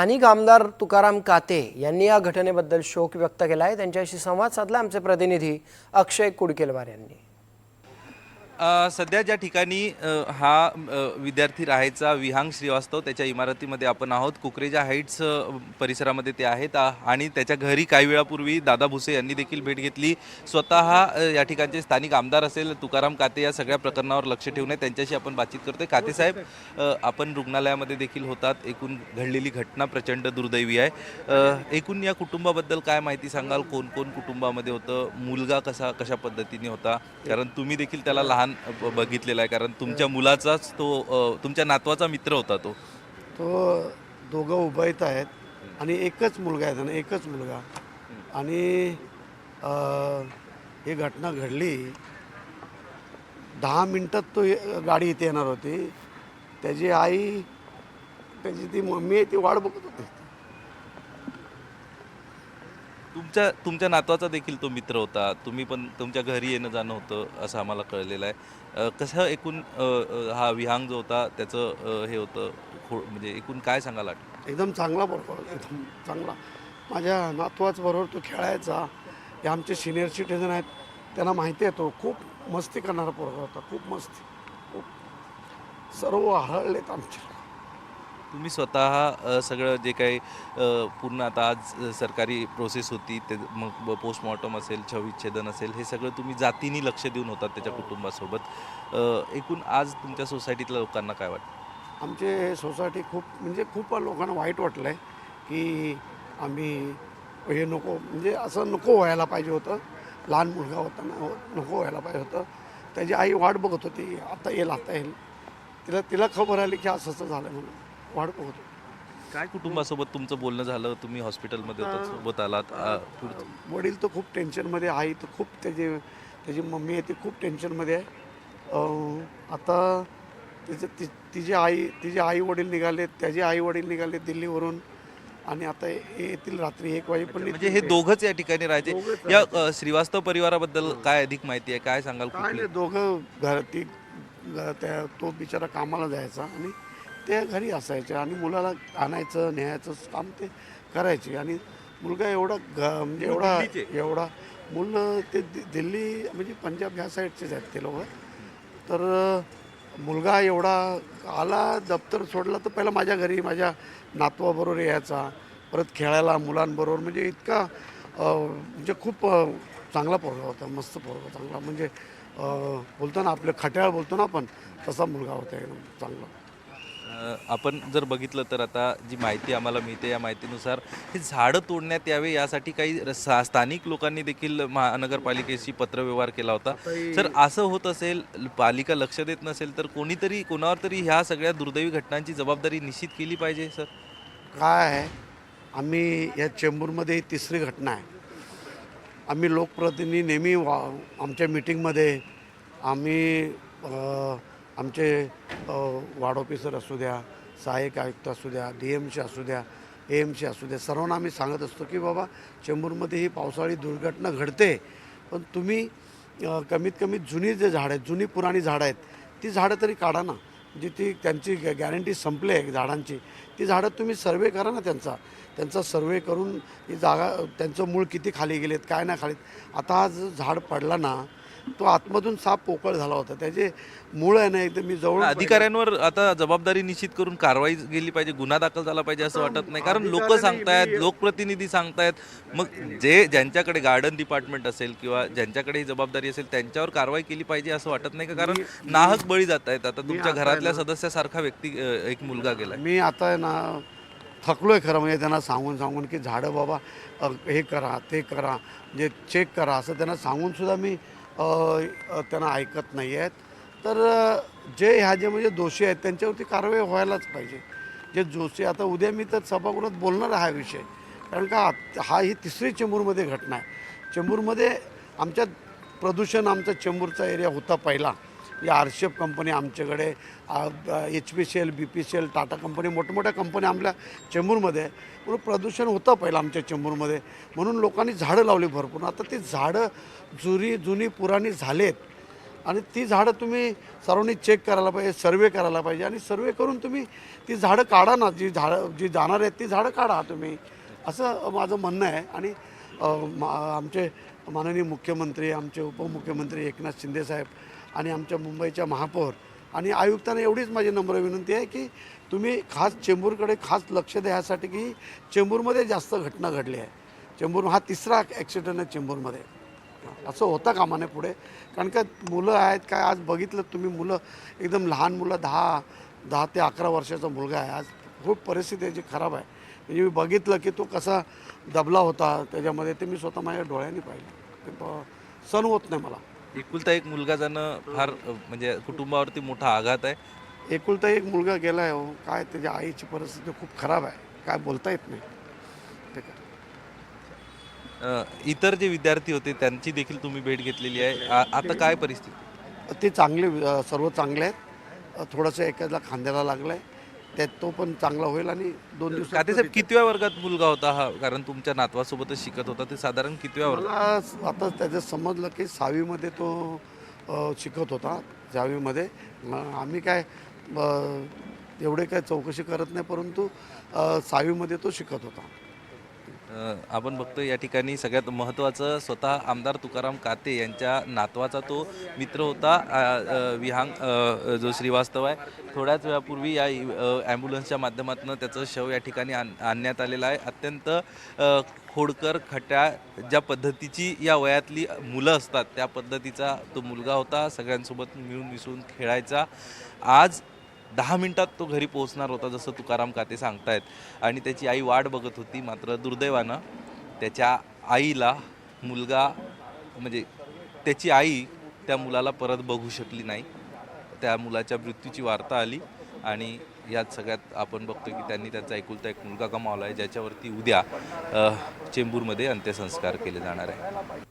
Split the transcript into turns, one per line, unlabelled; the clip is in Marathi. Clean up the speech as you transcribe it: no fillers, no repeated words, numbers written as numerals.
स्थानिक आमदार तुकाराम काते यांनी या घटनेबद्दल शोक व्यक्त केला आहे। त्यांच्याशी संवाद साधला आमचे प्रतिनिधी अक्षय कुडकेलवार यांनी।
सध्या ज्या ठिकाणी हा विद्यार्थी राहायचा विहांग श्रीवास्तव त्याच्या इमारतीमध्ये आपण आहोत। कुकरेजा हाईट्स परिसरामध्ये ते आहेत आणि त्याच्या घरी काही वेळापूर्वी दादा भुसे यांनी देखील भेट घेतली। स्वतः या ठिकाणचे स्थानिक आमदार असेल तुकाराम काते या सगळ्या प्रकरणावर लक्ष ठेवून त्यांच्याशी आपण बातचीत करतोय। काते साहेब, आपण रुग्णालयामध्ये देखील होतात। एकूण घडलेली घटना प्रचंड दुर्दैवी आहे। एकूण या कुटुंबाबद्दल काय माहिती सांगाल? कोण कोण कुटुंबामध्ये होतं? मुलगा कशा पद्धतीने होता? कारण तुम्ही देखील त्याला लहान बघितलेला आहे, कारण तुमच्या मुलाचाच तो तुमच्या नातवाचा मित्र होता। तो
दोघं उभयत आहेत आणि एकच मुलगा आहे त्यांना, एकच मुलगा। आणि ही घटना घडली 10 मिनिटात तो गाडी इथे येणार होती। त्याची आई, त्याची ती मम्मी आहे, ती वाट बघत होती।
तुमच्या नातवाचा देखील तो मित्र होता। तुम्ही पण तुमच्या घरी येणं जाणं होतं असं आम्हाला कळलेलं आहे। कसं एकूण हा विहांग जो होता त्याचं हे होतं, म्हणजे एकूण काय सांगाल?
एकदम चांगला बरोबर, एकदम चांगला। माझ्या नातवाच बरोबर तो खेळायचा। हे आमचे सिनियर सिटीजन आहेत, त्यांना माहिती आहे तो खूप मस्ती करणारा पोरगा होता, खूप मस्ती, खूप। सर्व हळलेत आमचे।
तुम्ही स्वतः सगळं जे काही पूर्ण आता आज सरकारी प्रोसेस होती ते, मग पोस्टमॉर्टम असेल, शवविच्छेदन असेल, हे सगळं तुम्ही जातीने लक्ष देऊन होतात त्याच्या कुटुंबासोबत। एकूण आज तुमच्या सोसायटीतल्या लोकांना काय वाटतं?
आमचे सोसायटी खूप लोकांना वाईट वाटलं आहे की आम्ही हे नको, म्हणजे असं नको व्हायला पाहिजे होतं। लहान मुलगा होता ना, नको व्हायला पाहिजे होतं। त्याची आई वाट बघत होती, आता येईल। तिला खबर आली की असं झालं म्हणून वाट बघत होती।
काय कुटुंबासोबत तुमचं बोलणं झालं? तुम्ही हॉस्पिटलमध्ये होतात, सोबत आलात?
वडील तर खूप टेन्शनमध्ये, आई तर खूप, त्याची मम्मी आहे ती खूप टेन्शनमध्ये आहे। आता तिचे आई वडील निघाले, त्याचे आई वडील निघाले दिल्लीवरून, आणि आता येतील रात्री 1 वाजेपर्यंत।
म्हणजे हे दोघंच या ठिकाणी राहायचे। या श्रीवास्तव परिवाराबद्दल काय अधिक माहिती आहे? काय सांगाल?
काय दोघं तो बिचारा कामाला जायचा आणि ते घरी असायचे आणि मुलाला आणायचं न्यायचं काम ते करायचे। आणि मुलगा म्हणजे एवढा मुलं ते दिल्ली म्हणजे पंजाब ह्या साईडचेच आहेत ते लोक। तर मुलगा एवढा आला, दप्तर सोडलं तर पहिला माझ्या घरी माझ्या नातवाबरोबर यायचा, परत खेळायला मुलांबरोबर, म्हणजे इतका म्हणजे खूप चांगला पोरगा होता, मस्त पोरगा, चांगला, म्हणजे बोलतो ना आपलं खट्याळ बोलतो ना आपण, तसा मुलगा होता एकदम चांगला।
आपण जर बघितलं तर आता जी माहिती आम्हाला मिळते या माहितीनुसार हे झाडं तोडण्यात यावे यासाठी काही स्थानिक लोकांनी देखील महानगरपालिकेशी पत्रव्यवहार केला होता। जर असं होत असेल, पालिका लक्ष देत नसेल, तर कोणावर तरी ह्या सगळ्या दुर्दैवी घटनांची जबाबदारी निश्चित केली पाहिजे। सर,
काय आहे, आम्ही या चेंबूरमध्ये 3री घटना आहे। आम्ही लोकप्रतिनिधी नेहमी आमच्या मीटिंगमध्ये आम्ही आमचे वार्ड ऑफिसर असू द्या, सहाय्यक आयुक्त असू द्या, DMC असू द्या, AMC असू द्या, सर्वांना आम्ही सांगत असतो की बाबा चेंबूरमध्ये ही पावसाळी दुर्घटना घडते, पण तुम्ही कमीत कमी जुनी जे झाडं आहेत, जुनी पुराणी झाडं आहेत, ती झाडं तरी काढा ना। जी त्यांची गॅरंटी संपली आहे झाडांची, ती झाडं तुम्ही सर्वे करा ना। त्यांचा सर्वे करून ही जागा, त्यांचं मूळ किती खाली गेलेत, काय नाही खालीत। आता हा जो झाड पडला ना, तो आतमधून साप पोकळ झाला होता, त्याचे मूळ आहे ना एकदम, मी जवळ
अधिकाऱ्यांवर आता जबाबदारी निश्चित करून कारवाई गेली पाहिजे, गुन्हा दाखल झाला पाहिजे असं वाटत नाही? कारण लोक सांगतायत, लोकप्रतिनिधी सांगतायत, मग ज्यांच्याकडे गार्डन डिपार्टमेंट असेल किंवा ज्यांच्याकडे ही जबाबदारी असेल त्यांच्यावर कारवाई केली पाहिजे असं वाटत नाही का? कारण नाहक बळी जात आहेत। आता तुमच्या घरातल्या सदस्यासारखा व्यक्ती, एक मुलगा गेला।
मी आता आहे ना थकलो आहे खरं, म्हणजे त्यांना सांगून की झाडं बाबा हे करा, ते करा, म्हणजे चेक करा, असं त्यांना सांगूनसुद्धा मी त्यांना ऐकत नाही आहेत। तर जे म्हणजे दोषी आहेत त्यांच्यावरती कारवाई व्हायलाच पाहिजे। जे दोषी, आता उद्या मी तर सभागृहात बोलणार आहे हा विषय, कारण का ही 3री चेंबूरमध्ये घटना आहे। चेंबूरमध्ये आमच्या प्रदूषण, आमचा चेंबूरचा एरिया होता पहिला, या RCF कंपनी आमच्याकडे, HPCL, BPCL, टाटा कंपनी, मोठमोठ्या कंपन्या आपल्या चेंबूरमध्ये आहे, म्हणून प्रदूषण होतं पहिलं आमच्या चेंबूरमध्ये, म्हणून लोकांनी झाडं लावली भरपूर। आता ती झाडं जुनी पुराणी झालेत आणि ती झाडं तुम्ही सर्वांनी चेक करायला पाहिजे, सर्वे करायला पाहिजे आणि सर्वे करून तुम्ही ती झाडं काढा ना, जी जाणार आहेत ती झाडं काढा तुम्ही, असं माझं म्हणणं आहे. आणि आमचे माननीय मुख्यमंत्री, आमचे उपमुख्यमंत्री एकनाथ शिंदेसाहेब आणि आमच्या मुंबईच्या महापौर आणि आयुक्तांना एवढीच माझी नम्र विनंती आहे की तुम्ही खास चेंबूरकडे खास लक्ष द्यासाठी की चेंबूरमध्ये जास्त घटना घडली आहे. चेंबूर हा तिसरा ॲक्सिडेंट आहे चेंबूरमध्ये. असं होता कामा नये पुढे, कारण का मुलं आहेत काय, आज बघितलं तुम्ही मुलं एकदम लहान मुलं, 10 ते 11 वर्षाचा मुलगा आहे. आज खूप परिस्थिती त्याची खराब आहे. म्हणजे मी बघितलं की तो कसा दबला होता त्याच्यामध्ये, ते मी स्वतः माझ्या डोळ्यांनी पाहिलं. ते सण होत नाही मला.
एकुलता एक मुलगा जाणं फार म्हणजे कुटुंबावरती मोठा आघात आहे.
एकुलता एक मुलगा गेला आहे. हो काय, त्याच्या आईची परिस्थिती खूप खराब आहे, काय बोलता येत नाही. ठीक आहे.
इतर जे विद्यार्थी होते त्यांची देखील तुम्ही भेट घेतलेली आहे. आता काय परिस्थिती?
ते चांगले, सर्व चांगले आहेत. थोडंसं एखाद्याला खांद्याला लागलं आहे, त्यात तो पण चांगला होईल आणि 2 दिवसात
कातेसाहेब कितव्या वर्गात मुलगा होता हा? कारण तुमच्या नातवासोबतच शिकत होता. ते साधारण कितव्या वर्गात?
मला आता त्याचं समजलं की 6वीमध्ये तो शिकत होता. 6वीमध्ये आम्ही काय एवढे काय चौकशी करत नाही, परंतु 6वीमध्ये तो शिकत होता.
आपण बघतो या ठिकाणी सगळ्यात महत्त्वाचं स्वतः आमदार तुकाराम काते यांच्या नातवाचा तो मित्र होता विहांग जो श्रीवास्तव आहे. थोड्याच वेळापूर्वी या ॲम्ब्युलन्सच्या माध्यमातून त्याचं शव या ठिकाणी आणण्यात आलेलं आहे. अत्यंत खोडकर खट्या ज्या पद्धतीची या वयातली मुलं असतात त्या पद्धतीचा तो मुलगा होता. सगळ्यांसोबत मिळून मिसळून खेळायचा. आज 10 मिनिटात तो घरी पोहोचणार होता जसं तुकाराम काते सांगतायत आणि त्याची आई वाट बघत होती. मात्र दुर्दैवानं त्याच्या आईला मुलगा म्हणजे त्याची आई त्या मुलाला परत बघू शकली नाही. त्या मुलाच्या मृत्यूची वार्ता आली आणि यात सगळ्यात आपण बघतो की त्यांनी त्यांचा एकुलता एक मुलगा गमावला आहे, ज्याच्यावरती उद्या चेंबूरमध्ये अंत्यसंस्कार केले जाणार आहे.